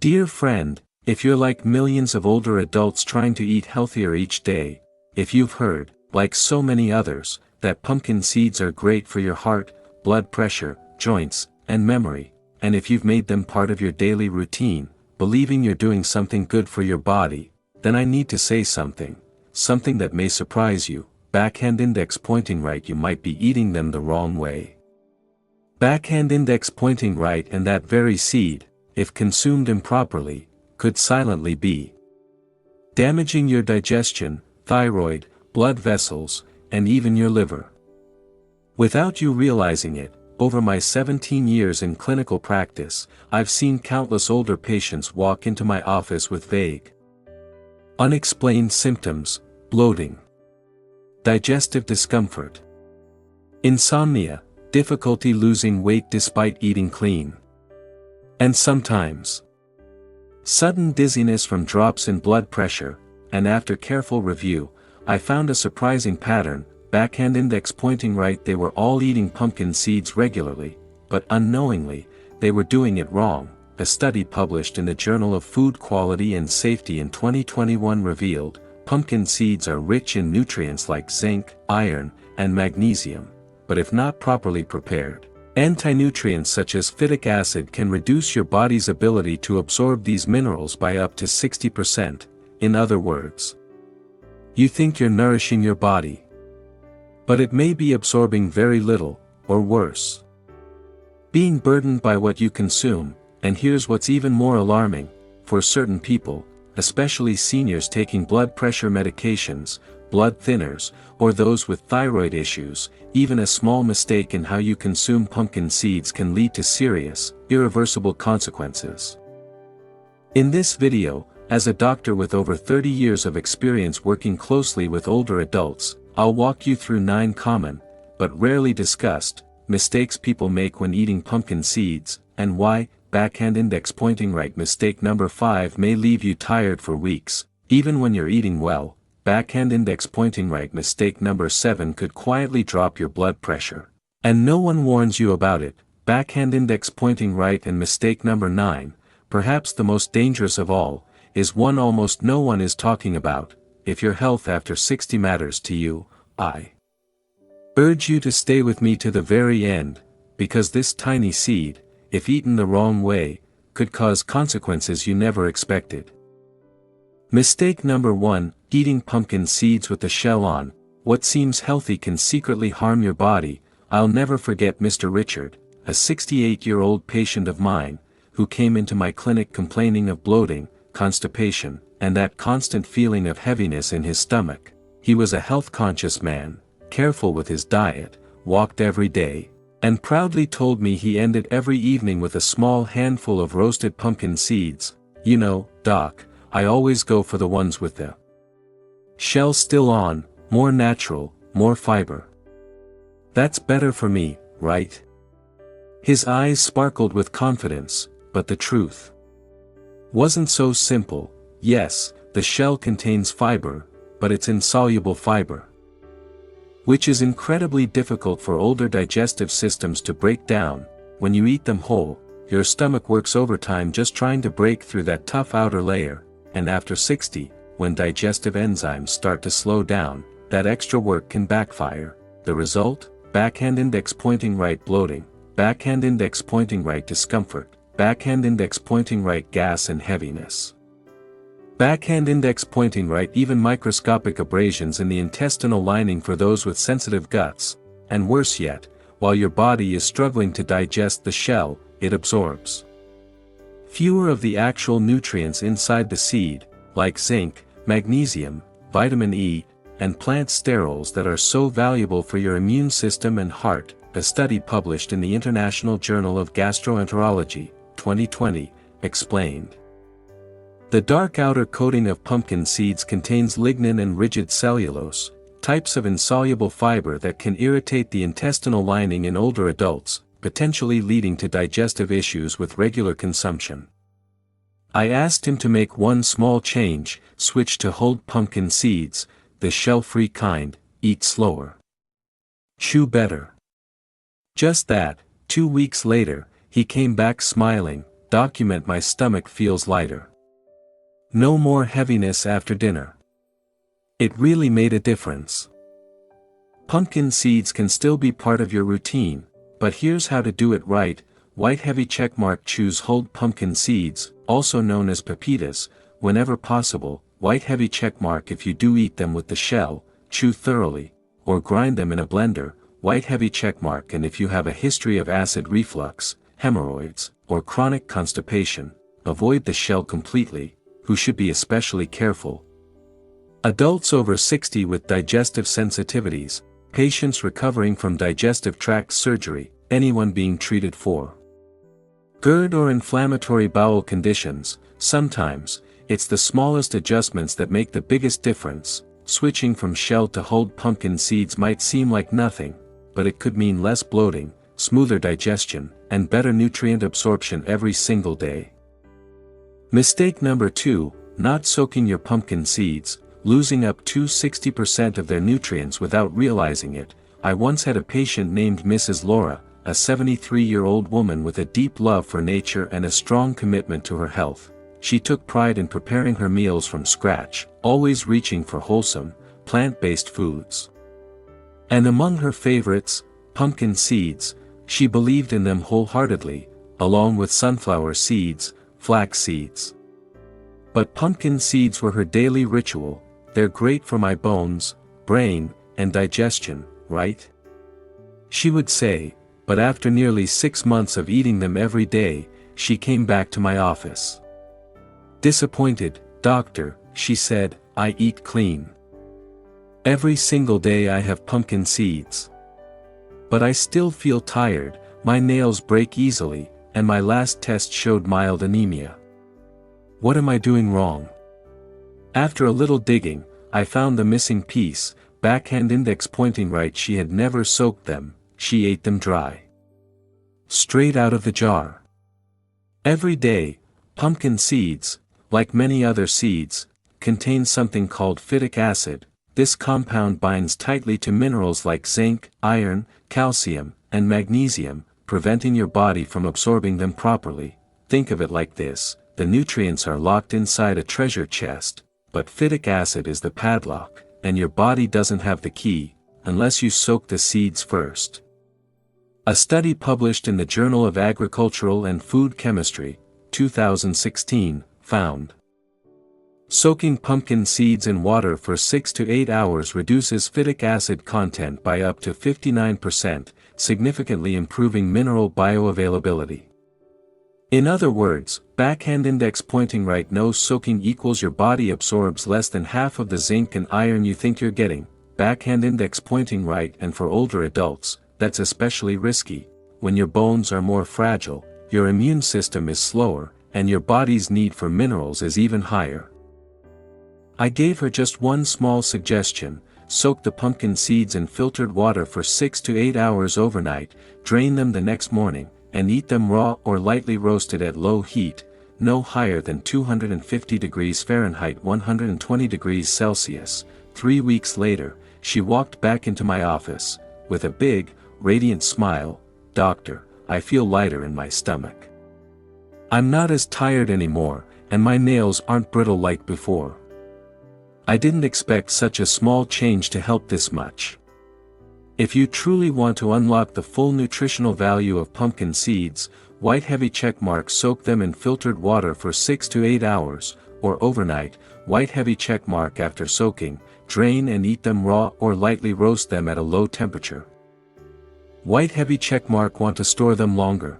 Dear friend, if you're like millions of older adults trying to eat healthier each day, if you've heard, like so many others, that pumpkin seeds are great for your heart, blood pressure, joints, and memory, and if you've made them part of your daily routine, believing you're doing something good for your body, then I need to say something that may surprise you. Backhand index pointing right, you might be eating them the wrong way. Backhand index pointing right, and that very seed, if consumed improperly, could silently be damaging your digestion, thyroid, blood vessels, and even your liver. Without you realizing it, over my 17 years in clinical practice, I've seen countless older patients walk into my office with vague, unexplained symptoms: bloating, digestive discomfort, insomnia, difficulty losing weight despite eating clean, and sometimes sudden dizziness from drops in blood pressure. And after careful review, I found a surprising pattern: backhand index pointing right. They were all eating pumpkin seeds regularly, but unknowingly, they were doing it wrong. A study published in the Journal of Food Quality and Safety in 2021 revealed, pumpkin seeds are rich in nutrients like zinc, iron, and magnesium, but if not properly prepared, anti-nutrients such as phytic acid can reduce your body's ability to absorb these minerals by up to 60%. In other words, you think you're nourishing your body, but it may be absorbing very little, or worse, being burdened by what you consume. And here's what's even more alarming: for certain people, especially seniors taking blood pressure medications, blood thinners, or those with thyroid issues, even a small mistake in how you consume pumpkin seeds can lead to serious, irreversible consequences. In this video, as a doctor with over 30 years of experience working closely with older adults, I'll walk you through 9 common, but rarely discussed, mistakes people make when eating pumpkin seeds, and why. Backhand index pointing right. Mistake number 5 may leave you tired for weeks, even when you're eating well. Backhand index pointing right. Mistake number 7 could quietly drop your blood pressure, and no one warns you about it. Backhand index pointing right. And mistake number 9, perhaps the most dangerous of all, is one almost no one is talking about. If your health after 60 matters to you, I urge you to stay with me to the very end, because this tiny seed, if eaten the wrong way, could cause consequences you never expected. Mistake number 1, eating pumpkin seeds with the shell on. What seems healthy can secretly harm your body. I'll never forget Mr. Richard, a 68-year-old patient of mine, who came into my clinic complaining of bloating, constipation, and that constant feeling of heaviness in his stomach. He was a health-conscious man, careful with his diet, walked every day, and proudly told me he ended every evening with a small handful of roasted pumpkin seeds. You know, Doc, I always go for the ones with the shell still on, more natural, more fiber. That's better for me, right? His eyes sparkled with confidence, but the truth wasn't so simple. Yes, the shell contains fiber, but it's insoluble fiber, which is incredibly difficult for older digestive systems to break down. When you eat them whole, your stomach works overtime just trying to break through that tough outer layer, and after 60, when digestive enzymes start to slow down, that extra work can backfire. The result? Backhand index pointing right bloating, backhand index pointing right discomfort, backhand index pointing right gas and heaviness. Backhand index pointing right, even microscopic abrasions in the intestinal lining for those with sensitive guts, and worse yet, while your body is struggling to digest the shell, it absorbs fewer of the actual nutrients inside the seed, like zinc, magnesium, vitamin E, and plant sterols that are so valuable for your immune system and heart. A study published in the International Journal of Gastroenterology, 2020, explained. The dark outer coating of pumpkin seeds contains lignin and rigid cellulose, types of insoluble fiber that can irritate the intestinal lining in older adults, potentially leading to digestive issues with regular consumption. I asked him to make one small change: switch to whole pumpkin seeds, the shell-free kind, eat slower, chew better. Just that. 2 weeks later, he came back smiling, document my stomach feels lighter. No more heaviness after dinner. It really made a difference. Pumpkin seeds can still be part of your routine, but here's how to do it right. White heavy checkmark. Choose whole pumpkin seeds, also known as pepitas, whenever possible. White heavy checkmark. If you do eat them with the shell, chew thoroughly, or grind them in a blender. White heavy checkmark. And if you have a history of acid reflux, hemorrhoids, or chronic constipation, avoid the shell completely. Who should be especially careful? Adults over 60 with digestive sensitivities, patients recovering from digestive tract surgery, anyone being treated for GERD or inflammatory bowel conditions. Sometimes, it's the smallest adjustments that make the biggest difference. Switching from shell to whole pumpkin seeds might seem like nothing, but it could mean less bloating, smoother digestion, and better nutrient absorption every single day. Mistake number 2, not soaking your pumpkin seeds, losing up to 60% of their nutrients without realizing it. I once had a patient named Mrs. Laura, a 73-year-old woman with a deep love for nature and a strong commitment to her health. She took pride in preparing her meals from scratch, always reaching for wholesome, plant-based foods. And among her favorites, pumpkin seeds. She believed in them wholeheartedly, along with sunflower seeds, flax seeds. But pumpkin seeds were her daily ritual. They're great for my bones, brain, and digestion, right? She would say, but after nearly 6 months of eating them every day, she came back to my office. Disappointed. Doctor, she said, I eat clean. Every single day I have pumpkin seeds. But I still feel tired, my nails break easily, and my last test showed mild anemia. What am I doing wrong? After a little digging, I found the missing piece, backhand index pointing right. She had never soaked them, she ate them dry. Straight out of the jar. Every day, pumpkin seeds, like many other seeds, contain something called phytic acid. This compound binds tightly to minerals like zinc, iron, calcium, and magnesium, preventing your body from absorbing them properly. Think of it like this: the nutrients are locked inside a treasure chest, but phytic acid is the padlock, and your body doesn't have the key, unless you soak the seeds first. A study published in the Journal of Agricultural and Food Chemistry, 2016, found soaking pumpkin seeds in water for 6 to 8 hours reduces phytic acid content by up to 59%, significantly improving mineral bioavailability. In other words, backhand index pointing right, no soaking equals your body absorbs less than half of the zinc and iron you think you're getting. Backhand index pointing right, and for older adults, that's especially risky. When your bones are more fragile, your immune system is slower, and your body's need for minerals is even higher. I gave her just one small suggestion: soak the pumpkin seeds in filtered water for 6 to 8 hours overnight, drain them the next morning, and eat them raw or lightly roasted at low heat, no higher than 250 degrees Fahrenheit 120 degrees Celsius. 3 weeks later, she walked back into my office, with a big, radiant smile. Doctor, I feel lighter in my stomach. I'm not as tired anymore, and my nails aren't brittle like before. I didn't expect such a small change to help this much. If you truly want to unlock the full nutritional value of pumpkin seeds, white heavy checkmark: soak them in filtered water for 6 to 8 hours, or overnight. White heavy checkmark: after soaking, drain and eat them raw or lightly roast them at a low temperature. White heavy checkmark: want to store them longer?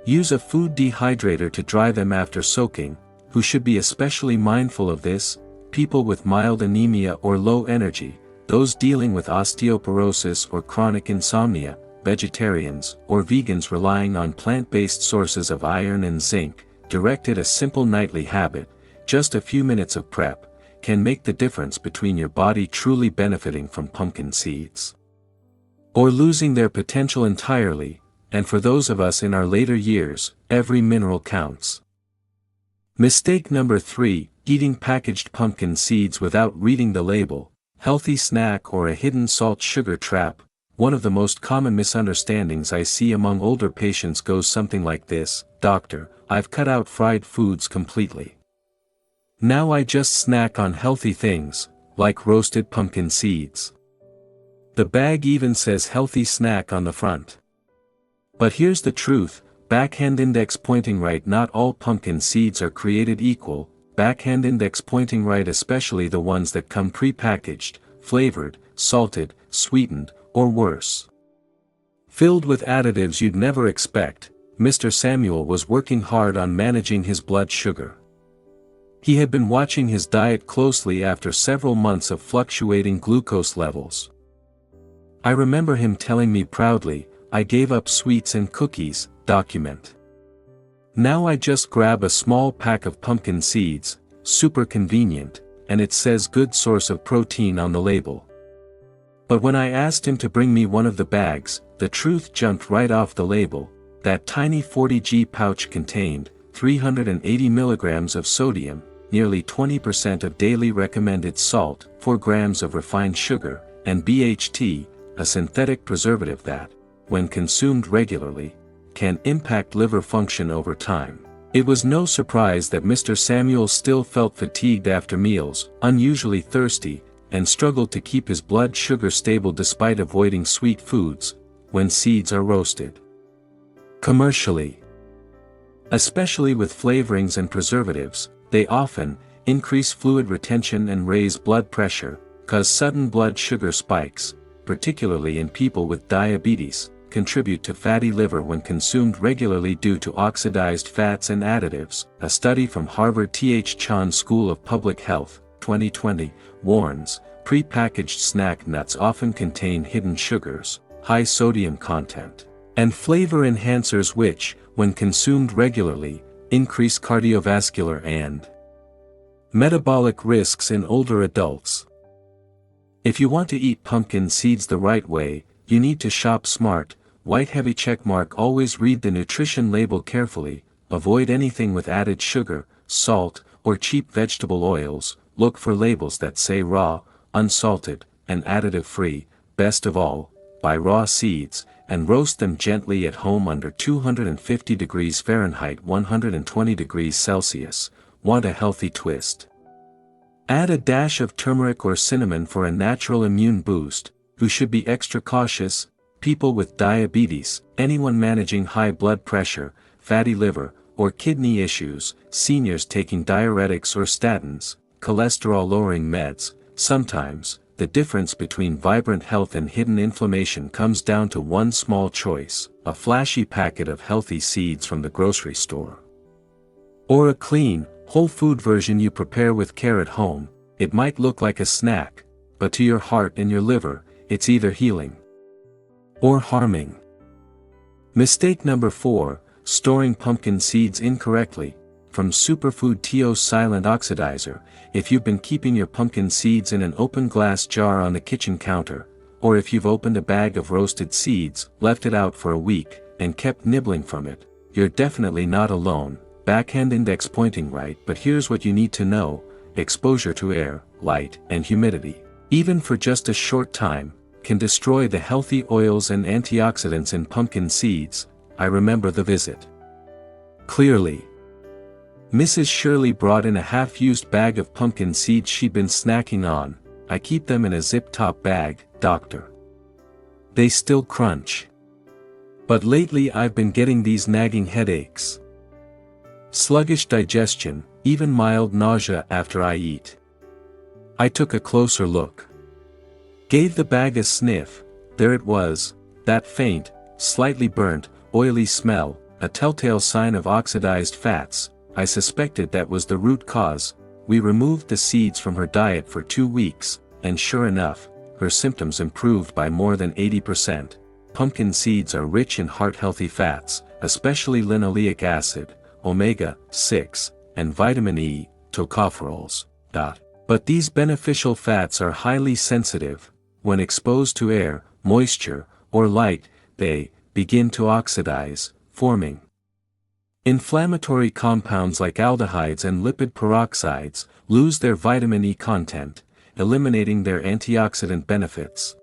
Use a food dehydrator to dry them after soaking. Who should be especially mindful of this? People with mild anemia or low energy, those dealing with osteoporosis or chronic insomnia, vegetarians or vegans relying on plant-based sources of iron and zinc. Directed a simple nightly habit, just a few minutes of prep, can make the difference between your body truly benefiting from pumpkin seeds or losing their potential entirely. And for those of us in our later years, every mineral counts. Mistake number 3, eating packaged pumpkin seeds without reading the label. Healthy snack or a hidden salt sugar trap? One of the most common misunderstandings I see among older patients goes something like this: "Doctor, I've cut out fried foods completely. Now I just snack on healthy things, like roasted pumpkin seeds. The bag even says healthy snack on the front." But here's the truth: backhand index pointing right. Not all pumpkin seeds are created equal. Backhand index pointing right, especially the ones that come pre-packaged, flavored, salted, sweetened, or worse, filled with additives you'd never expect. Mr. Samuel was working hard on managing his blood sugar. He had been watching his diet closely after several months of fluctuating glucose levels. I remember him telling me proudly, "I gave up sweets and cookies." Document. "Now I just grab a small pack of pumpkin seeds, super convenient, and it says good source of protein on the label." But when I asked him to bring me one of the bags, the truth jumped right off the label. That tiny 40g pouch contained 380 milligrams of sodium, nearly 20% of daily recommended salt, 4 grams of refined sugar, and BHT, a synthetic preservative that, when consumed regularly, can impact liver function over time. It was no surprise that Mr. Samuel still felt fatigued after meals, unusually thirsty, and struggled to keep his blood sugar stable despite avoiding sweet foods, when seeds are roasted commercially. Especially with flavorings and preservatives, they often increase fluid retention and raise blood pressure, cause sudden blood sugar spikes, particularly in people with diabetes, contribute to fatty liver when consumed regularly due to oxidized fats and additives. A study from Harvard T.H. Chan School of Public Health, 2020, warns, pre-packaged snack nuts often contain hidden sugars, high sodium content, and flavor enhancers which, when consumed regularly, increase cardiovascular and metabolic risks in older adults. If you want to eat pumpkin seeds the right way, you need to shop smart. White heavy checkmark. Always read the nutrition label carefully, avoid anything with added sugar, salt, or cheap vegetable oils. Look for labels that say raw, unsalted, and additive-free. Best of all, buy raw seeds, and roast them gently at home under 250 degrees Fahrenheit 120 degrees Celsius. Want a healthy twist? Add a dash of turmeric or cinnamon for a natural immune boost. Who should be extra cautious? People with diabetes, anyone managing high blood pressure, fatty liver, or kidney issues, seniors taking diuretics or statins, cholesterol-lowering meds. Sometimes, the difference between vibrant health and hidden inflammation comes down to one small choice: a flashy packet of healthy seeds from the grocery store, or a clean, whole food version you prepare with care at home. It might look like a snack, but to your heart and your liver, it's either healing or harming. Mistake number 4, storing pumpkin seeds incorrectly. From Superfood TO Silent Oxidizer. If you've been keeping your pumpkin seeds in an open glass jar on the kitchen counter, or if you've opened a bag of roasted seeds, left it out for a week, and kept nibbling from it, you're definitely not alone. Backhand index pointing right. But here's what you need to know: exposure to air, light, and humidity, even for just a short time, can destroy the healthy oils and antioxidants in pumpkin seeds. I remember the visit clearly. Mrs. Shirley brought in a half-used bag of pumpkin seeds she'd been snacking on. "I keep them in a zip-top bag, doctor. They still crunch. But lately I've been getting these nagging headaches, sluggish digestion, even mild nausea after I eat." I took a closer look. Gave the bag a sniff. There it was, that faint, slightly burnt, oily smell, a telltale sign of oxidized fats. I suspected that was the root cause. We removed the seeds from her diet for 2 weeks, and sure enough, her symptoms improved by more than 80%. Pumpkin seeds are rich in heart-healthy fats, especially linoleic acid, omega-6, and vitamin E, tocopherols. But these beneficial fats are highly sensitive. When exposed to air, moisture, or light, they begin to oxidize, forming inflammatory compounds like aldehydes and lipid peroxides, lose their vitamin E content, eliminating their antioxidant benefits.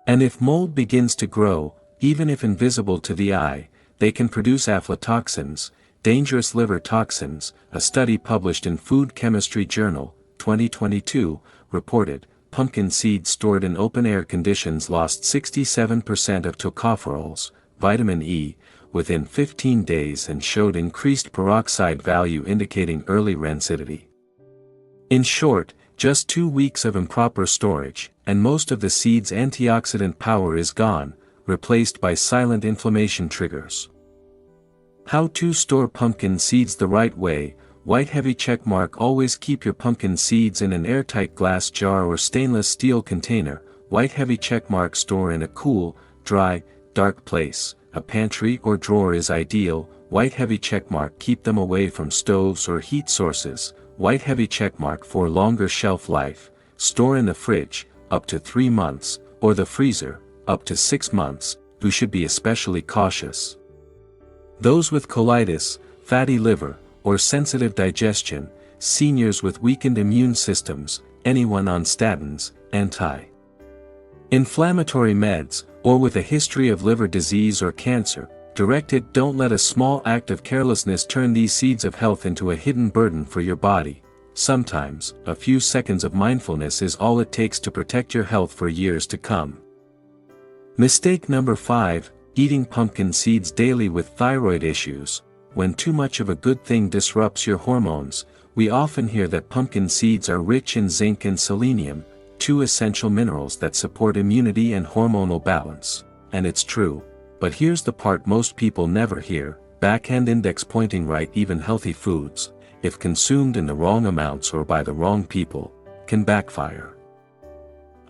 And if mold begins to grow, even if invisible to the eye, they can produce aflatoxins, dangerous liver toxins. A study published in Food Chemistry Journal, 2022, reported, pumpkin seeds stored in open-air conditions lost 67% of tocopherols, vitamin E, within 15 days and showed increased peroxide value indicating early rancidity. In short, just 2 weeks of improper storage, and most of the seed's antioxidant power is gone, replaced by silent inflammation triggers. How to store pumpkin seeds the right way. White heavy checkmark. Always keep your pumpkin seeds in an airtight glass jar or stainless steel container. White heavy checkmark. Store in a cool, dry, dark place. A pantry or drawer is ideal. White heavy checkmark. Keep them away from stoves or heat sources. White heavy checkmark. For longer shelf life, store in the fridge, up to 3 months, or the freezer, up to 6 months. Who should be especially cautious? Those with colitis, fatty liver, or sensitive digestion, seniors with weakened immune systems, anyone on statins, anti-inflammatory meds, or with a history of liver disease or cancer. Directed. Don't let a small act of carelessness turn these seeds of health into a hidden burden for your body. Sometimes, a few seconds of mindfulness is all it takes to protect your health for years to come. Mistake number 5, eating pumpkin seeds daily with thyroid issues. When too much of a good thing disrupts your hormones, we often hear that pumpkin seeds are rich in zinc and selenium, 2 essential minerals that support immunity and hormonal balance. And it's true. But here's the part most people never hear: backhand index pointing right. Even healthy foods, if consumed in the wrong amounts or by the wrong people, can backfire.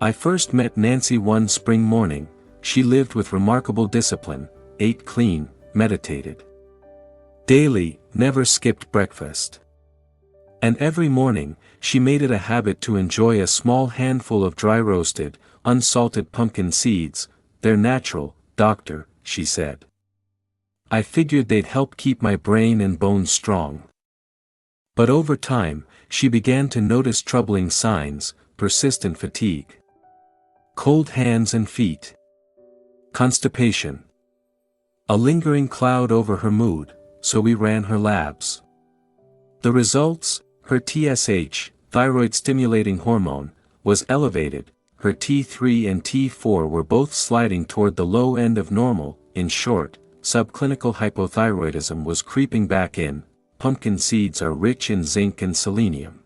I first met Nancy one spring morning. She lived with remarkable discipline, ate clean, meditated daily, never skipped breakfast. And every morning, she made it a habit to enjoy a small handful of dry roasted, unsalted pumpkin seeds. They're natural, doctor, she said. I figured they'd help keep my brain and bones strong. But over time, she began to notice troubling signs: persistent fatigue, cold hands and feet, constipation, a lingering cloud over her mood. So we ran her labs. The results: her TSH, thyroid stimulating hormone, was elevated, her T3 and T4 were both sliding toward the low end of normal. In short, subclinical hypothyroidism was creeping back in. Pumpkin seeds are rich in zinc and selenium.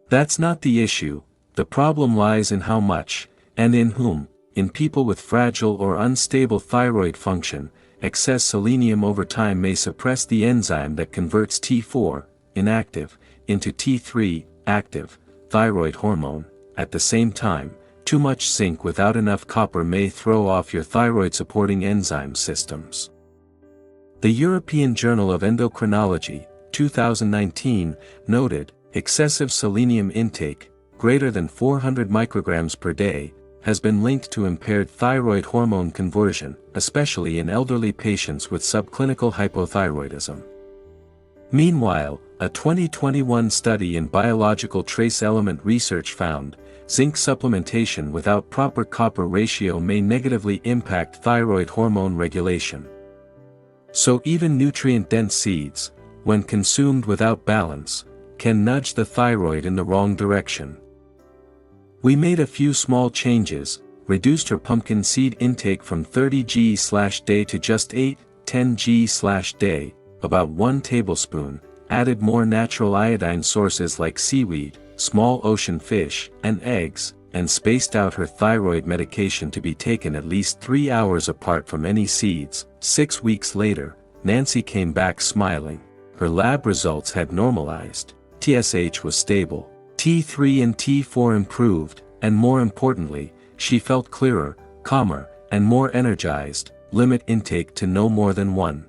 That's not the issue. The problem lies in how much, and in whom. In people with fragile or unstable thyroid function, excess selenium over time may suppress the enzyme that converts T4, inactive, into T3, active, thyroid hormone. At the same time, too much zinc without enough copper may throw off your thyroid-supporting enzyme systems. The European Journal of Endocrinology, 2019, noted, excessive selenium intake, greater than 400 micrograms per day, has been linked to impaired thyroid hormone conversion, especially in elderly patients with subclinical hypothyroidism. Meanwhile, a 2021 study in Biological Trace Element Research found, zinc supplementation without proper copper ratio may negatively impact thyroid hormone regulation. So even nutrient-dense seeds, when consumed without balance, can nudge the thyroid in the wrong direction. We made a few small changes, reduced her pumpkin seed intake from 30 g/day to just 8-10 g/day, about 1 tablespoon, added more natural iodine sources like seaweed, small ocean fish, and eggs, and spaced out her thyroid medication to be taken at least 3 hours apart from any seeds. 6 weeks later, Nancy came back smiling. Her lab results had normalized. TSH was stable. T3 and T4 improved, and more importantly, she felt clearer, calmer, and more energized. Limit intake to no more than 1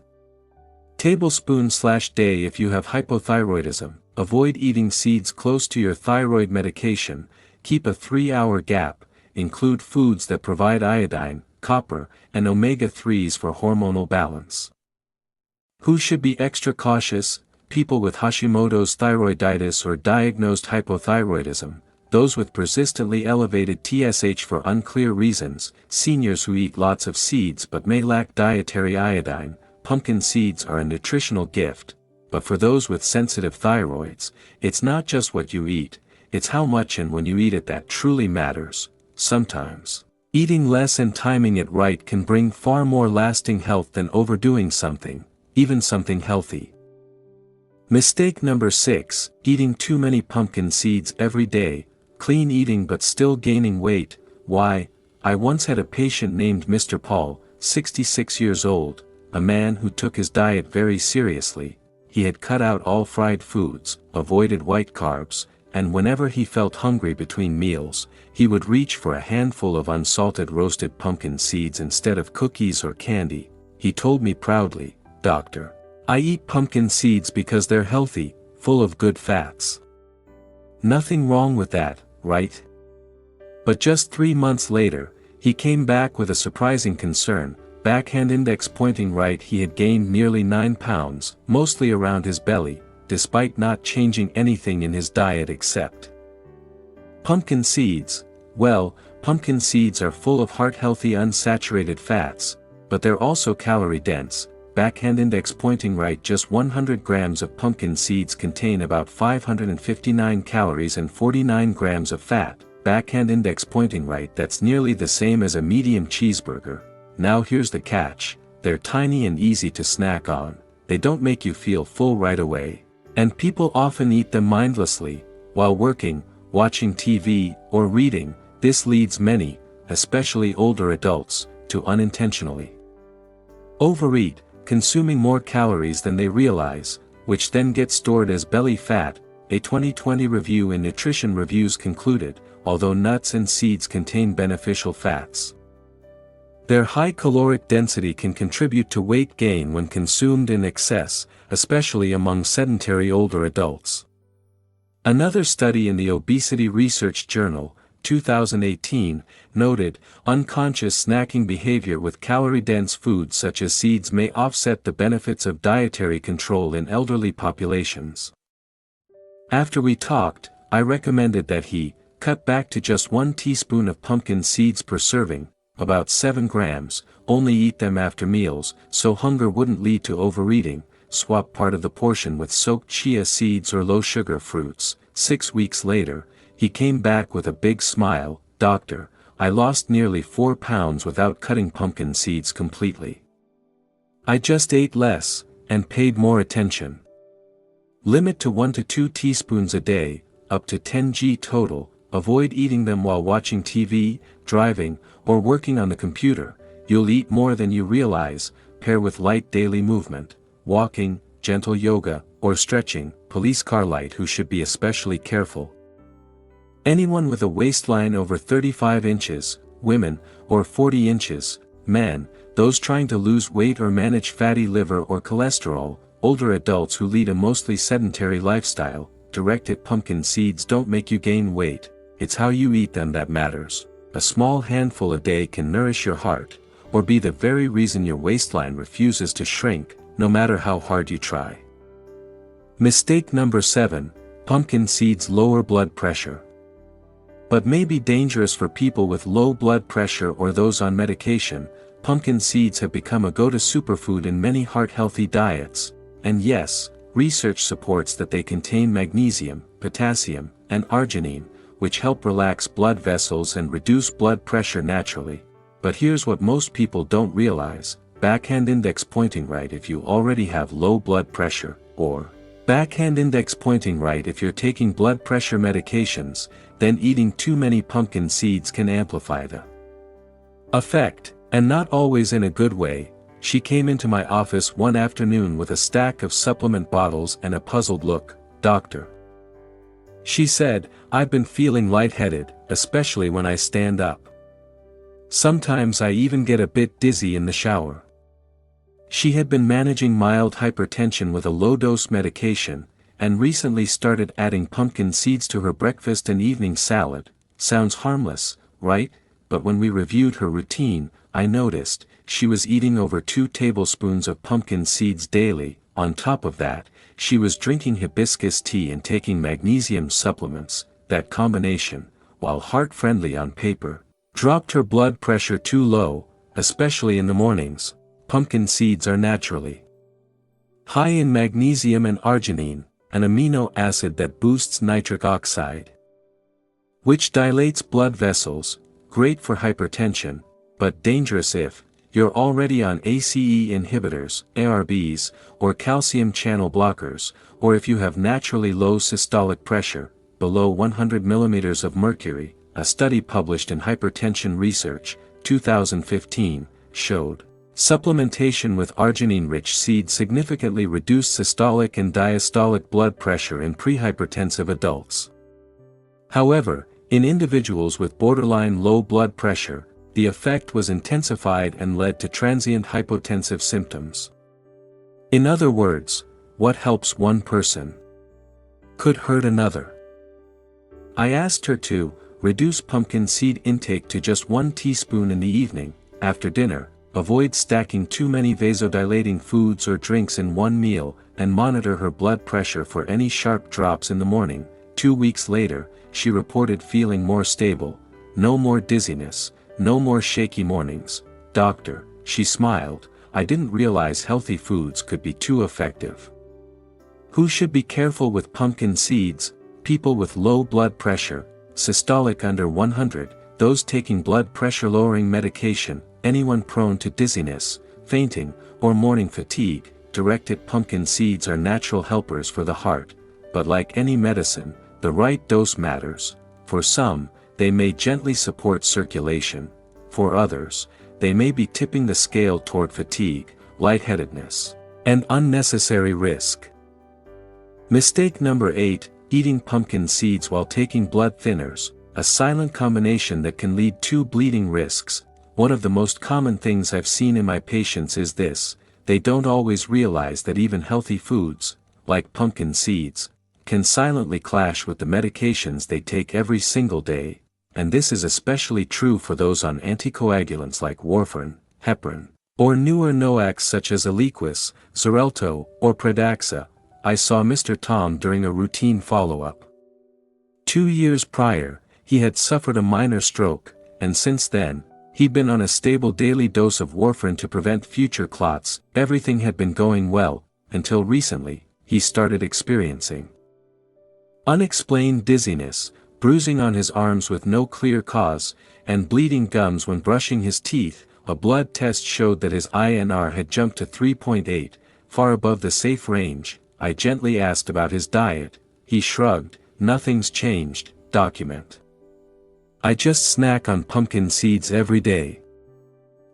tablespoon/day if you have hypothyroidism. Avoid eating seeds close to your thyroid medication. Keep a 3-hour gap. Include foods that provide iodine, copper, and omega-3s for hormonal balance. Who should be extra cautious? People with Hashimoto's thyroiditis or diagnosed hypothyroidism. those with persistently elevated TSH for unclear reasons, seniors who eat lots of seeds but may lack dietary iodine. Pumpkin seeds are a nutritional gift, but for those with sensitive thyroids, it's not just what you eat, it's how much and when you eat it that truly matters. Sometimes, eating less and timing it right can bring far more lasting health than overdoing something, even something healthy. Mistake number 6, eating too many pumpkin seeds every day, clean eating but still gaining weight. Why? I once had a patient named Mr. Paul, 66 years old, a man who took his diet very seriously. He had cut out all fried foods, avoided white carbs, and whenever he felt hungry between meals, he would reach for a handful of unsalted roasted pumpkin seeds instead of cookies or candy. He told me proudly, "Doctor, I eat pumpkin seeds because they're healthy, full of good fats." Nothing wrong with that, right? But just 3 months later, he came back with a surprising concern. Backhand index pointing right, he had gained nearly 9 pounds, mostly around his belly, despite not changing anything in his diet except pumpkin seeds. Well, pumpkin seeds are full of heart-healthy unsaturated fats, but they're also calorie-dense. Backhand index pointing right, just 100 grams of pumpkin seeds contain about 559 calories and 49 grams of fat. Backhand index pointing right, that's nearly the same as a medium cheeseburger. Now here's the catch, they're tiny and easy to snack on, they don't make you feel full right away, and people often eat them mindlessly, while working, watching TV, or reading. This leads many, especially older adults, to unintentionally overeat, consuming more calories than they realize, which then get stored as belly fat. A 2020 review in Nutrition Reviews concluded, although nuts and seeds contain beneficial fats, their high caloric density can contribute to weight gain when consumed in excess, especially among sedentary older adults. Another study in the Obesity Research Journal, 2018, noted, unconscious snacking behavior with calorie-dense foods such as seeds may offset the benefits of dietary control in elderly populations. After we talked, I recommended that he cut back to just 1 teaspoon of pumpkin seeds per serving, about 7 grams, only eat them after meals, so hunger wouldn't lead to overeating. Swap part of the portion with soaked chia seeds or low-sugar fruits. 6 weeks later, he came back with a big smile. "Doctor, I lost nearly 4 pounds without cutting pumpkin seeds completely. I just ate less, and paid more attention." Limit to 1 to 2 teaspoons a day, up to 10 g total. Avoid eating them while watching TV, driving, or working on the computer. You'll eat more than you realize. Pair with light daily movement, walking, gentle yoga, or stretching. Police car light who should be especially careful. Anyone with a waistline over 35 inches, women, or 40 inches, men, those trying to lose weight or manage fatty liver or cholesterol, older adults who lead a mostly sedentary lifestyle. Directed pumpkin seeds don't make you gain weight, it's how you eat them that matters. A small handful a day can nourish your heart, or be the very reason your waistline refuses to shrink, no matter how hard you try. Mistake number 7, pumpkin seeds lower blood pressure. But may be dangerous for people with low blood pressure or those on medication. Pumpkin seeds have become a go-to superfood in many heart-healthy diets, and yes, research supports that they contain magnesium, potassium, and arginine, which help relax blood vessels and reduce blood pressure naturally. But here's what most people don't realize: backhand index pointing right if you already have low blood pressure, or backhand index pointing right if you're taking blood pressure medications, then eating too many pumpkin seeds can amplify the effect, and not always in a good way. She came into my office one afternoon with a stack of supplement bottles and a puzzled look. "Doctor," she said, "I've been feeling lightheaded, especially when I stand up. Sometimes I even get a bit dizzy in the shower." She had been managing mild hypertension with a low-dose medication, and recently started adding pumpkin seeds to her breakfast and evening salad. Sounds harmless, right? But when we reviewed her routine, I noticed, she was eating over 2 tablespoons of pumpkin seeds daily. On top of that, she was drinking hibiscus tea and taking magnesium supplements. that combination, while heart-friendly on paper, dropped her blood pressure too low, especially in the mornings. Pumpkin seeds are naturally high in magnesium and arginine, an amino acid that boosts nitric oxide, which dilates blood vessels, great for hypertension, but dangerous if you're already on ACE inhibitors, ARBs, or calcium channel blockers, or if you have naturally low systolic pressure, below 100 mm of mercury. A study published in Hypertension Research, 2015, showed supplementation with arginine-rich seeds significantly reduced systolic and diastolic blood pressure in prehypertensive adults. However, in individuals with borderline low blood pressure, the effect was intensified and led to transient hypotensive symptoms. In other words, what helps one person could hurt another. I asked her to reduce pumpkin seed intake to just 1 teaspoon in the evening, after dinner, avoid stacking too many vasodilating foods or drinks in one meal, and monitor her blood pressure for any sharp drops in the morning. 2 weeks later, she reported feeling more stable, no more dizziness, no more shaky mornings. "Doctor," she smiled, "I didn't realize healthy foods could be too effective." Who should be careful with pumpkin seeds? People with low blood pressure, systolic under 100, those taking blood pressure lowering medication, anyone prone to dizziness, fainting, or morning fatigue. Directed pumpkin seeds are natural helpers for the heart, but like any medicine, the right dose matters. For some, they may gently support circulation. For others, they may be tipping the scale toward fatigue, lightheadedness, and unnecessary risk. Mistake number 8, eating pumpkin seeds while taking blood thinners, a silent combination that can lead to bleeding risks. One of the most common things I've seen in my patients is this: they don't always realize that even healthy foods, like pumpkin seeds, can silently clash with the medications they take every single day, and this is especially true for those on anticoagulants like warfarin, heparin, or newer NOACs such as Eliquis, Xarelto, or Pradaxa. I saw Mr. Tom during a routine follow-up. 2 years prior, he had suffered a minor stroke, and since then, he'd been on a stable daily dose of warfarin to prevent future clots. Everything had been going well, until recently, he started experiencing unexplained dizziness, bruising on his arms with no clear cause, and bleeding gums when brushing his teeth. A blood test showed that his INR had jumped to 3.8, far above the safe range. I gently asked about his diet. He shrugged. "Nothing's changed, document. I just snack on pumpkin seeds every day.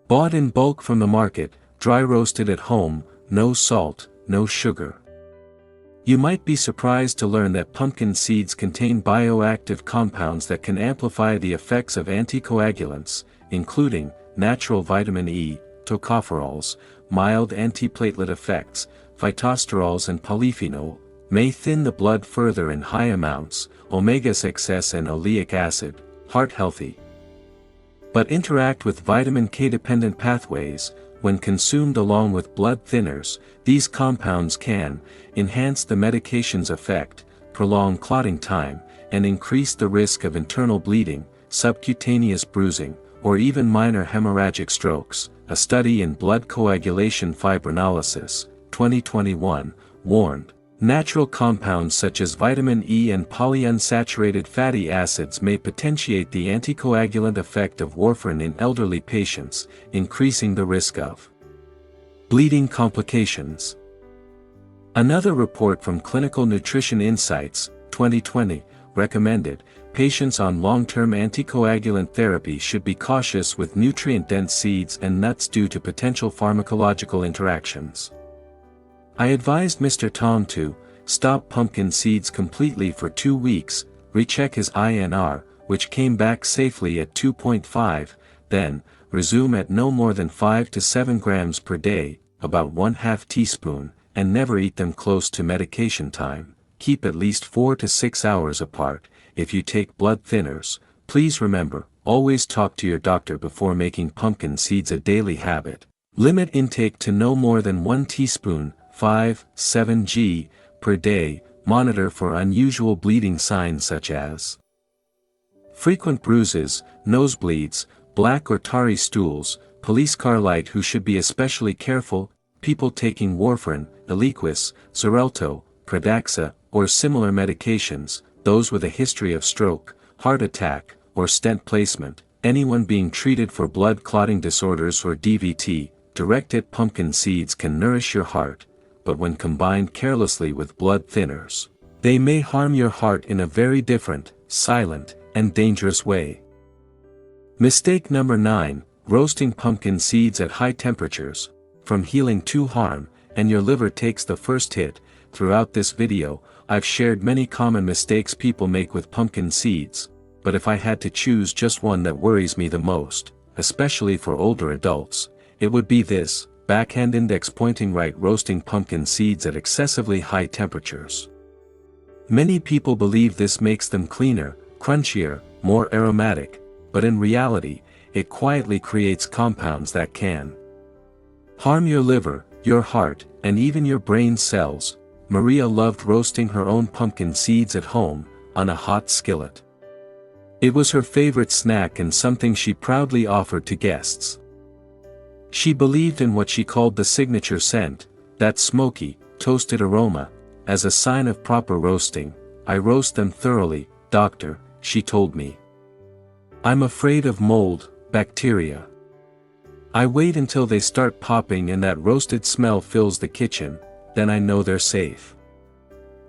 Bought in bulk from the market, dry roasted at home, no salt, no sugar." You might be surprised to learn that pumpkin seeds contain bioactive compounds that can amplify the effects of anticoagulants, including natural vitamin E, tocopherols, mild antiplatelet effects, phytosterols and polyphenol, may thin the blood further in high amounts, omega-6s and oleic acid, heart healthy, but interact with vitamin K-dependent pathways. When consumed along with blood thinners, these compounds can enhance the medication's effect, prolong clotting time, and increase the risk of internal bleeding, subcutaneous bruising, or even minor hemorrhagic strokes. A study in Blood Coagulation Fibrinolysis, 2021, warned, natural compounds such as vitamin E and polyunsaturated fatty acids may potentiate the anticoagulant effect of warfarin in elderly patients, increasing the risk of bleeding complications. Another report from Clinical Nutrition Insights, 2020, recommended, patients on long-term anticoagulant therapy should be cautious with nutrient-dense seeds and nuts due to potential pharmacological interactions. I advised Mr. Tom to stop pumpkin seeds completely for 2 weeks, recheck his INR, which came back safely at 2.5, then resume at no more than 5 to 7 grams per day, about 1/2 teaspoon, and never eat them close to medication time. Keep at least 4 to 6 hours apart. If you take blood thinners, please remember, always talk to your doctor before making pumpkin seeds a daily habit. Limit intake to no more than 1 teaspoon, 5-7 g, per day. Monitor for unusual bleeding signs such as Frequent bruises, nosebleeds, black or tarry stools, police car light. Who should be especially careful? People taking warfarin, Eliquis, Xarelto, Pradaxa, or similar medications, those with a history of stroke, heart attack, or stent placement, anyone being treated for blood clotting disorders or DVT. Directed pumpkin seeds can nourish your heart, but when combined carelessly with blood thinners, they may harm your heart in a very different, silent, and dangerous way. Mistake number 9, roasting pumpkin seeds at high temperatures. From healing to harm, and your liver takes the first hit. Throughout this video, I've shared many common mistakes people make with pumpkin seeds, but if I had to choose just one that worries me the most, especially for older adults, it would be this: backhand index pointing right. Roasting pumpkin seeds at excessively high temperatures. Many people believe this makes them cleaner, crunchier, more aromatic, but in reality, it quietly creates compounds that can harm your liver, your heart, and even your brain cells. Maria loved roasting her own pumpkin seeds at home, on a hot skillet. It was her favorite snack and something she proudly offered to guests. She believed in what she called the signature scent, that smoky, toasted aroma. As a sign of proper roasting, I roast them thoroughly, doctor, she told me. I'm afraid of mold, bacteria. I wait until they start popping and that roasted smell fills the kitchen, then I know they're safe.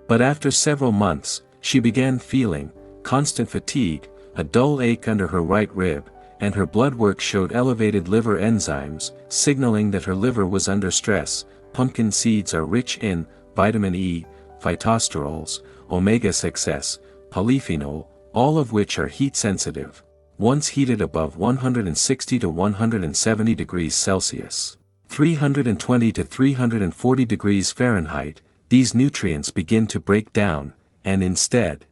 But after several months, she began feeling constant fatigue, a dull ache under her right rib, and her blood work showed elevated liver enzymes, signaling that her liver was under stress. Pumpkin seeds are rich in vitamin E, phytosterols, omega-6s, polyphenol, all of which are heat sensitive. Once heated above 160 to 170 degrees Celsius, 320 to 340 degrees Fahrenheit, these nutrients begin to break down, and instead,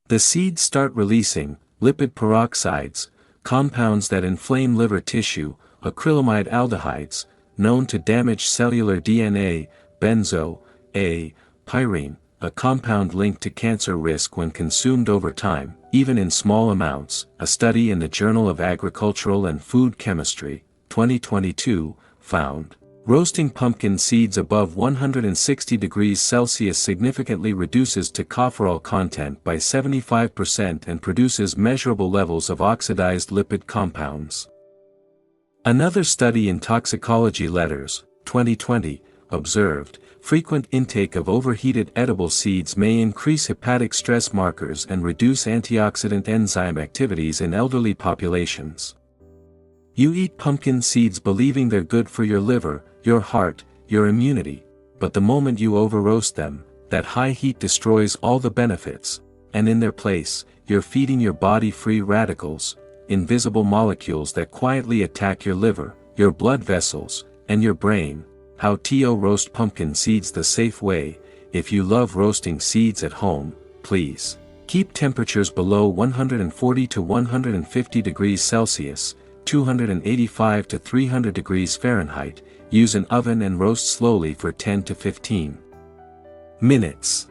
the seeds start releasing lipid peroxides, compounds that inflame liver tissue, acrylamide aldehydes, known to damage cellular DNA, benzo-A, pyrene, a compound linked to cancer risk when consumed over time, even in small amounts. A study in the Journal of Agricultural and Food Chemistry, 2022, found roasting pumpkin seeds above 160 degrees Celsius significantly reduces tocopherol content by 75% and produces measurable levels of oxidized lipid compounds. Another study in Toxicology Letters, 2020, observed, frequent intake of overheated edible seeds may increase hepatic stress markers and reduce antioxidant enzyme activities in elderly populations. You eat pumpkin seeds believing they're good for your liver, your heart, your immunity, but the moment you over-roast them, that high heat destroys all the benefits, and in their place, you're feeding your body free radicals, invisible molecules that quietly attack your liver, your blood vessels, and your brain. How to roast pumpkin seeds the safe way. If you love roasting seeds at home, please keep temperatures below 140 to 150 degrees Celsius, 285 to 300 degrees Fahrenheit. Use an oven and roast slowly for 10 to 15 minutes.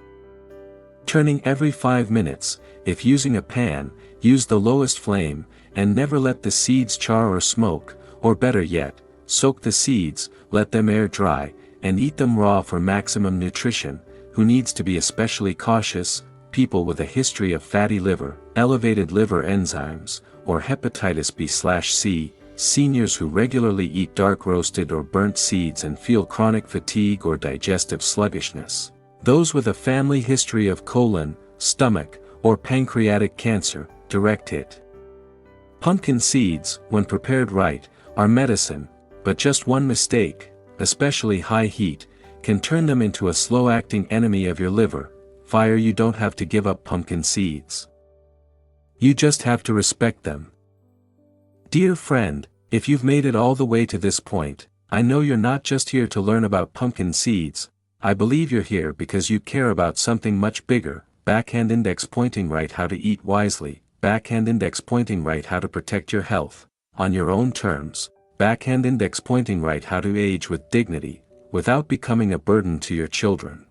Turning every 5 minutes. If using a pan, use the lowest flame, and never let the seeds char or smoke, or better yet, soak the seeds, let them air dry, and eat them raw for maximum nutrition. Who needs to be especially cautious? People with a history of fatty liver, elevated liver enzymes, or hepatitis B/C, seniors who regularly eat dark roasted or burnt seeds and feel chronic fatigue or digestive sluggishness. Those with a family history of colon, stomach, or pancreatic cancer. Direct hit. Pumpkin seeds, when prepared right, are medicine, but just one mistake, especially high heat, can turn them into a slow-acting enemy of your liver. Fire. You don't have to give up pumpkin seeds. You just have to respect them. Dear friend, if you've made it all the way to this point, I know you're not just here to learn about pumpkin seeds. I believe you're here because you care about something much bigger. Backhand index pointing right. How to eat wisely. Backhand index pointing right. How to protect your health, on your own terms. Backhand index pointing right. How to age with dignity, without becoming a burden to your children.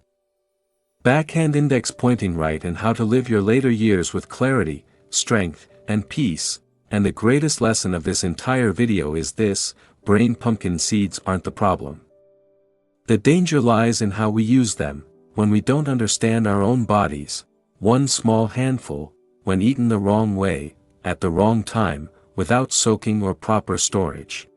Backhand index pointing right. And how to live your later years with clarity. strength, and peace. And the greatest lesson of this entire video is this: brain pumpkin seeds aren't the problem. The danger lies in how we use them. When we don't understand our own bodies, one small handful, when eaten the wrong way, at the wrong time, without soaking or proper storage.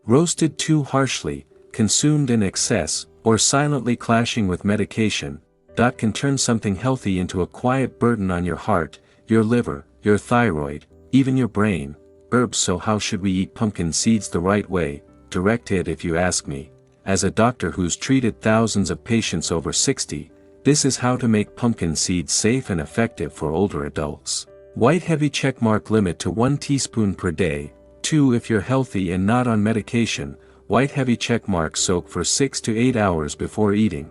Roasted too harshly, consumed in excess, or silently clashing with medication, that can turn something healthy into a quiet burden on your heart, your liver, your thyroid, even your brain. Herbs. So how should we eat pumpkin seeds the right way? Direct hit if you ask me. As a doctor who's treated thousands of patients over 60, this is how to make pumpkin seeds safe and effective for older adults. White heavy checkmark: limit to 1 teaspoon per day. 2. If you're healthy and not on medication, white heavy checkmark: soak for 6 to 8 hours before eating.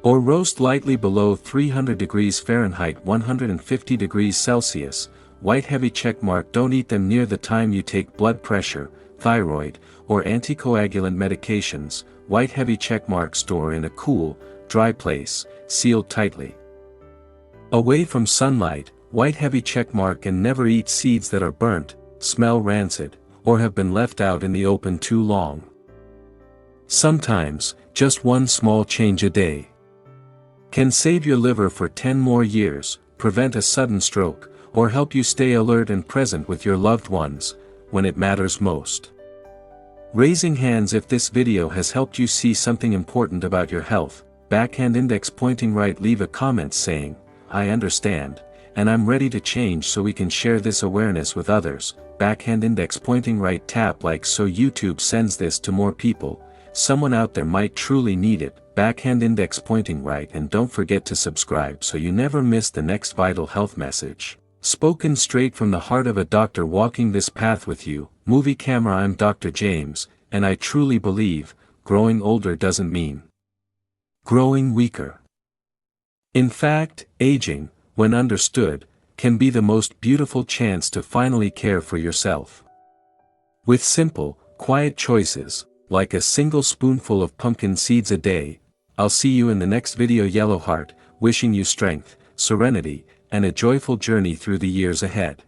Or roast lightly below 300 degrees Fahrenheit 150 degrees Celsius. White heavy checkmark: don't eat them near the time you take blood pressure, thyroid, or anticoagulant medications. White heavy checkmark: store in a cool, dry place, sealed tightly. Away from sunlight. White heavy checkmark: and never eat seeds that are burnt, smell rancid, or have been left out in the open too long. Sometimes, just one small change a day can save your liver for 10 more years, prevent a sudden stroke, or help you stay alert and present with your loved ones, when it matters most. Raising hands if this video has helped you see something important about your health. Backhand index pointing right. Leave a comment saying, "I understand, and I'm ready to change," so we can share this awareness with others. Backhand index pointing right. Tap like so YouTube sends this to more people. Someone out there might truly need it. Backhand index pointing right. And don't forget to subscribe so you never miss the next vital health message. Spoken straight from the heart of a doctor walking this path with you. Movie camera. I'm Dr. James, and I truly believe, growing older doesn't mean growing weaker. In fact, aging, when understood, can be the most beautiful chance to finally care for yourself. With simple, quiet choices, like a single spoonful of pumpkin seeds a day. I'll see you in the next video. Yellow heart, wishing you strength, serenity, and a joyful journey through the years ahead.